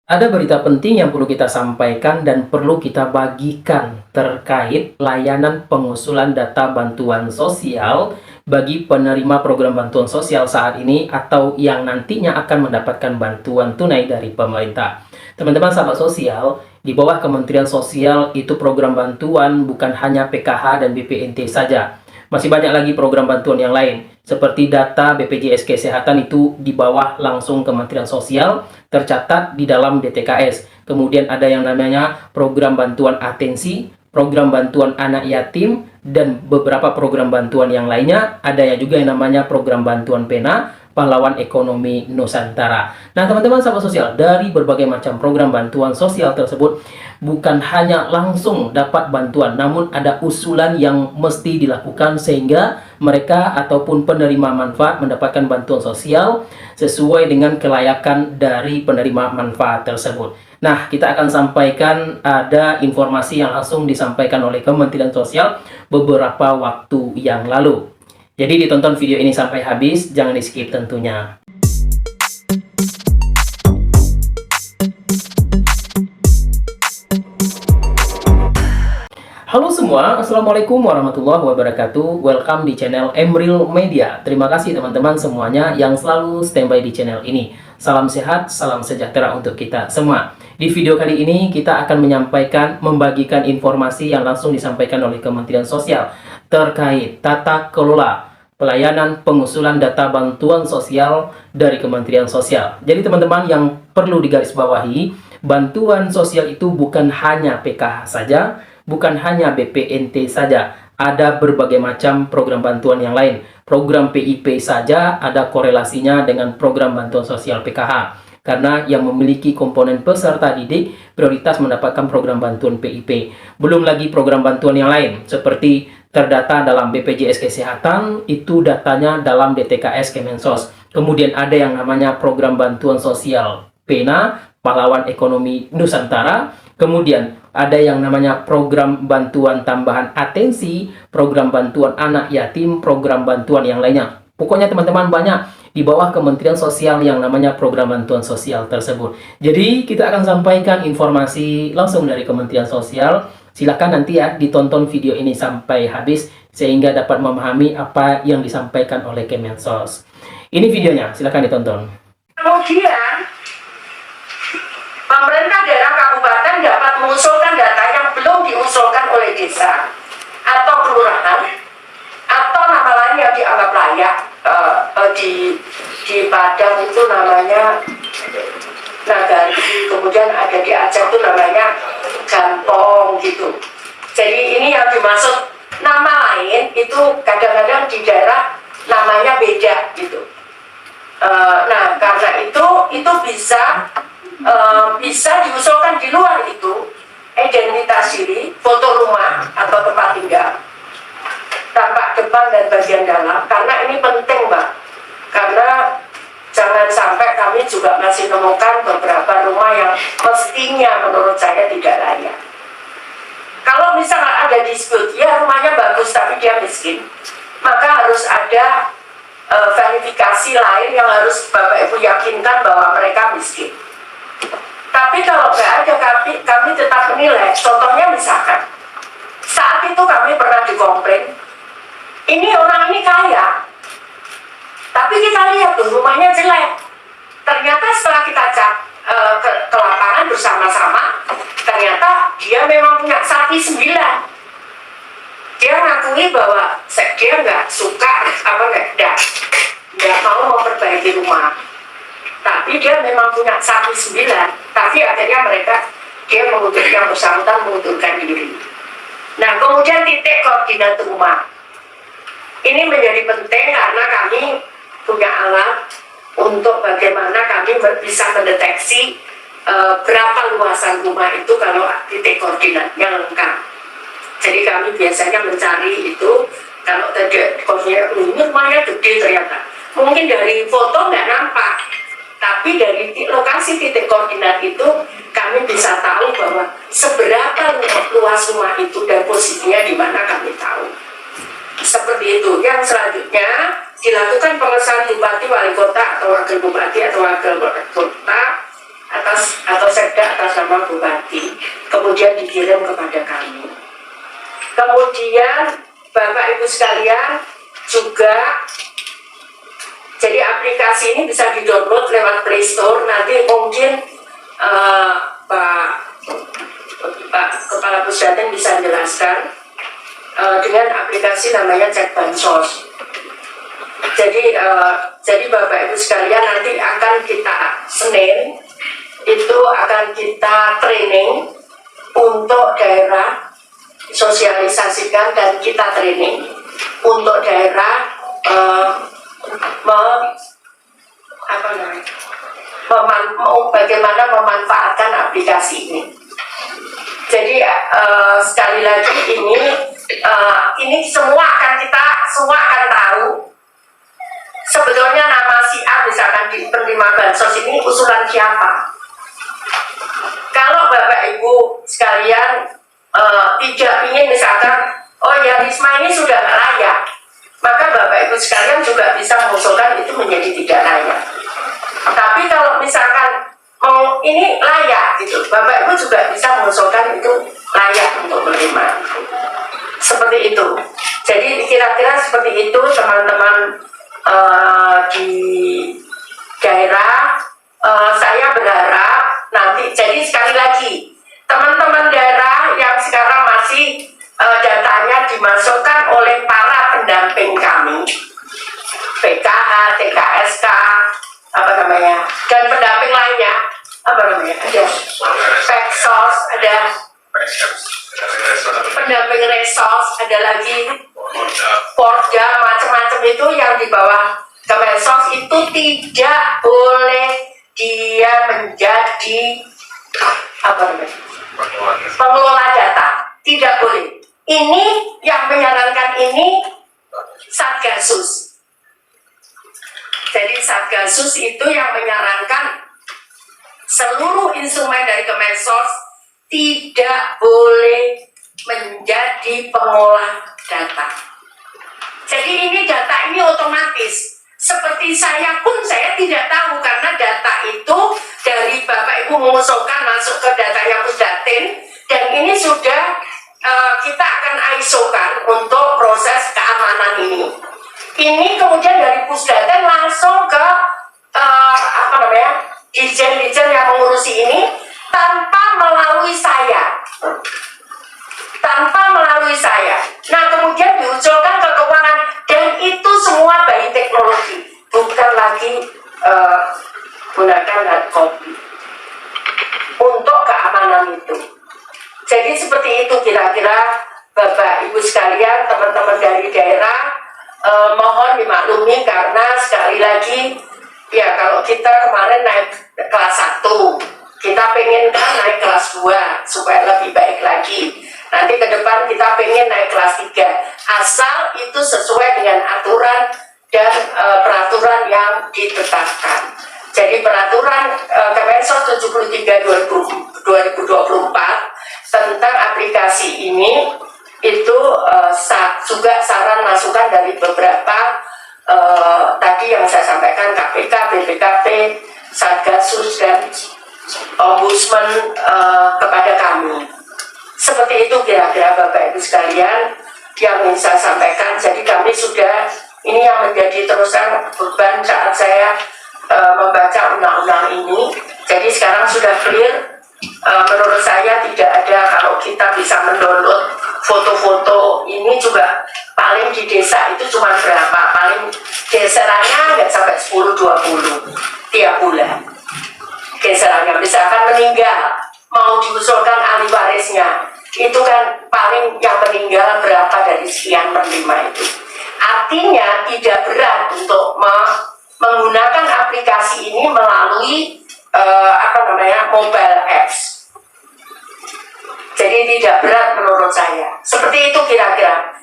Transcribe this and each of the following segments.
Ada berita penting yang perlu kita sampaikan dan perlu kita bagikan terkait layanan pengusulan data bantuan sosial bagi penerima program bantuan sosial saat ini atau yang nantinya akan mendapatkan bantuan tunai dari pemerintah. Teman-teman sahabat sosial, di bawah Kementerian Sosial itu program bantuan bukan hanya PKH dan BPNT saja. Masih banyak lagi program bantuan yang lain, seperti data BPJS Kesehatan itu di bawah langsung Kementerian Sosial, tercatat di dalam DTKS. Kemudian ada yang namanya program bantuan atensi, program bantuan anak yatim, dan beberapa program bantuan yang lainnya. Ada yang juga yang namanya program bantuan pena, pahlawan ekonomi Nusantara. Nah, teman-teman sahabat sosial, dari berbagai macam program bantuan sosial tersebut, bukan hanya langsung dapat bantuan, namun ada usulan yang mesti dilakukan sehingga mereka ataupun penerima manfaat mendapatkan bantuan sosial sesuai dengan kelayakan dari penerima manfaat tersebut. Nah, kita akan sampaikan ada informasi yang langsung disampaikan oleh Kementerian Sosial beberapa waktu yang lalu. Jadi ditonton video ini sampai habis, jangan di-skip tentunya. Halo semua, Assalamualaikum warahmatullahi wabarakatuh. Welcome di channel Emril Media. Terima kasih teman-teman semuanya yang selalu standby di channel ini. Salam sehat, salam sejahtera untuk kita semua. Di video kali ini kita akan membagikan informasi yang langsung disampaikan oleh Kementerian Sosial terkait tata kelola pelayanan pengusulan data bantuan sosial dari Kementerian Sosial. Jadi teman-teman yang perlu digarisbawahi, bantuan sosial itu bukan hanya PKH saja, bukan hanya BPNT saja, ada berbagai macam program bantuan yang lain. Program PIP saja ada korelasinya dengan program bantuan sosial PKH. Karena yang memiliki komponen peserta didik prioritas mendapatkan program bantuan PIP. Belum lagi program bantuan yang lain, seperti terdata dalam BPJS Kesehatan, itu datanya dalam DTKS Kemensos. Kemudian ada yang namanya program bantuan sosial PENA, pahlawan ekonomi Nusantara. Kemudian ada yang namanya program bantuan tambahan atensi, program bantuan anak yatim, program bantuan yang lainnya. Pokoknya teman-teman banyak di bawah Kementerian Sosial yang namanya program bantuan sosial tersebut. Jadi kita akan sampaikan informasi langsung dari Kementerian Sosial. Silakan nanti ya ditonton video ini sampai habis sehingga dapat memahami apa yang disampaikan oleh Kemensos. Ini videonya, silakan ditonton. Kemudian pemerintah daerah kabupaten dapat mengusulkan data yang belum diusulkan oleh desa atau kelurahan atau nama lain yang dianggap layak. Di Padang itu namanya Nagari, kemudian ada di Aceh itu namanya Gampong gitu. Jadi ini yang dimaksud nama lain itu kadang-kadang di daerah namanya beda gitu. Nah karena itu bisa diusulkan di luar itu identitas diri, foto rumah atau tempat tinggal, tampak depan dan bagian dalam, karena ini penting Mbak, karena jangan sampai kami juga masih menemukan beberapa rumah yang mestinya menurut saya tidak layak. Kalau misalnya ada dispute, ya rumahnya bagus tapi dia miskin, maka harus ada verifikasi lain yang harus Bapak Ibu yakinkan bahwa mereka miskin. Tapi kalau nggak ada, kami tetap menilai. Contohnya misalkan, saat itu kami pernah dikomplain, ini orang ini kaya, tapi kita lihat tuh rumahnya jelek. Ternyata setelah kita cek ke lapangan bersama-sama, ternyata dia memang punya sapi 9. Dia ngakui bahwa dia nggak suka nggak mau memperbaiki rumah, tapi dia memang punya sapi 9. Tapi akhirnya dia yang bersangkutan mengundurkan diri. Nah kemudian titik koordinat rumah ini menjadi penting karena kami punya alat untuk bagaimana kami bisa mendeteksi berapa luasan rumah itu kalau titik koordinatnya lengkap. Jadi kami biasanya mencari itu, kalau tadi koordinat ini rumahnya gede ternyata, mungkin dari foto nggak nampak, tapi dari lokasi titik koordinat itu kami bisa tahu bahwa seberapa luas rumah itu dan posisinya di mana kami tahu. Seperti itu. Yang selanjutnya dilakukan pengesahan bupati, wali kota atau wakil bupati atau wakil kota atau atau sekda atas nama bupati, kemudian dikirim kepada kami. Kemudian Bapak Ibu sekalian juga, jadi aplikasi ini bisa di-download lewat Play Store. Nanti mungkin Pak Kepala Pusdatin bisa menjelaskan dengan aplikasi namanya Cek Bansos. Jadi Bapak Ibu sekalian, nanti akan kita Senin itu akan kita training untuk daerah, sosialisasikan dan kita training untuk daerah bagaimana memanfaatkan aplikasi ini. Jadi sekali lagi ini semua akan tahu. Sebetulnya nama si A misalkan di penerima bansos ini usulan siapa. Kalau Bapak Ibu sekalian tidak ingin misalkan, oh ya Risma ini sudah layak, maka Bapak Ibu sekalian juga bisa mengusulkan itu menjadi tidak layak. Tapi kalau misalkan ini layak gitu, Bapak Ibu juga bisa mengusulkan itu layak untuk menerima. Seperti itu. Jadi kira-kira seperti itu teman-teman di daerah. Saya berharap nanti, jadi sekali lagi teman-teman daerah yang sekarang masih datanya dimasukkan oleh para pendamping kami, PKH, TKSK, dan pendamping lainnya, ada Peksos, ada pendamping resos, ada lagi Porda, macam-macam itu yang di bawah Kemensos itu tidak boleh dia menjadi pengelola data, tidak boleh. Ini yang menyarankan ini Satgasus. Jadi Satgasus itu yang menyarankan seluruh instrumen dari Kemensos tidak boleh menjadi pengolah data. Jadi ini data ini otomatis. Seperti saya pun saya tidak tahu karena data itu dari Bapak Ibu mengusulkan masuk ke datanya Pusdatin, dan ini sudah kita akan ISO-kan untuk proses keamanan ini. Ini kemudian dari Pusdatin langsung ke dirjen-dirjen yang mengurusi ini tanpa melalui saya. Nah kemudian diusulkan ke keuangan, dan itu semua by teknologi, bukan lagi gunakan hard copy untuk keamanan itu. Jadi seperti itu kira-kira Bapak Ibu sekalian, teman-teman dari daerah, mohon dimaklumi karena sekali lagi ya kalau kita kemarin naik kelas 1, kita pengen kan naik kelas 2 supaya lebih baik lagi. Nanti ke depan kita pengen naik kelas 3, asal itu sesuai dengan aturan dan peraturan yang ditetapkan. Jadi peraturan Kemensos 73/2024 tentang aplikasi ini itu juga saran masukan dari beberapa tadi yang saya sampaikan, KPK, BPKP, Satgasus dan Ombudsman kepada kami. Seperti itu kira-kira Bapak Ibu sekalian yang ingin saya sampaikan. Jadi kami sudah, ini yang menjadi terusan beban saat saya membaca undang-undang ini. Jadi sekarang sudah clear. Menurut saya tidak ada, kalau kita bisa mendownload foto-foto ini juga paling di desa itu cuma berapa, paling geserannya nggak sampai 10-20 tiap bulan geserannya. Misalkan meninggal mau diusulkan ahli warisnya, itu kan paling yang meninggal berapa dari sekian penerima itu. Artinya tidak berat untuk menggunakan aplikasi ini melalui mobile apps. Jadi tidak berat menurut saya. Seperti itu kira-kira.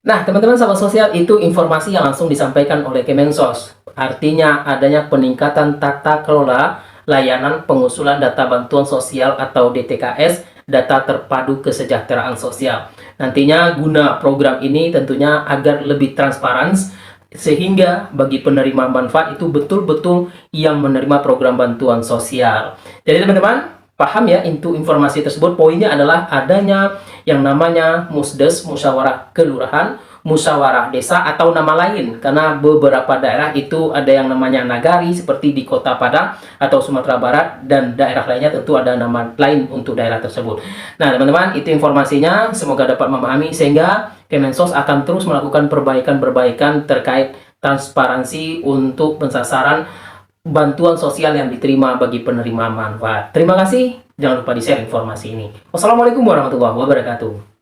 Nah, teman-teman sahabat sosial, itu informasi yang langsung disampaikan oleh Kemensos. Artinya adanya peningkatan tata kelola layanan pengusulan data bantuan sosial atau DTKS, data terpadu kesejahteraan sosial. Nantinya guna program ini tentunya agar lebih transparan, sehingga bagi penerima manfaat itu betul-betul yang menerima program bantuan sosial. Jadi teman-teman paham ya itu informasi tersebut. Poinnya adalah adanya yang namanya Musdes, musyawarah kelurahan, musyawarah desa, atau nama lain, karena beberapa daerah itu ada yang namanya nagari seperti di Kota Padang atau Sumatera Barat, dan daerah lainnya tentu ada nama lain untuk daerah tersebut. Nah teman-teman, itu informasinya, semoga dapat memahami sehingga Kemensos akan terus melakukan perbaikan-perbaikan terkait transparansi untuk pensasaran bantuan sosial yang diterima bagi penerima manfaat. Terima kasih, jangan lupa di-share informasi ini. Wassalamualaikum warahmatullahi wabarakatuh.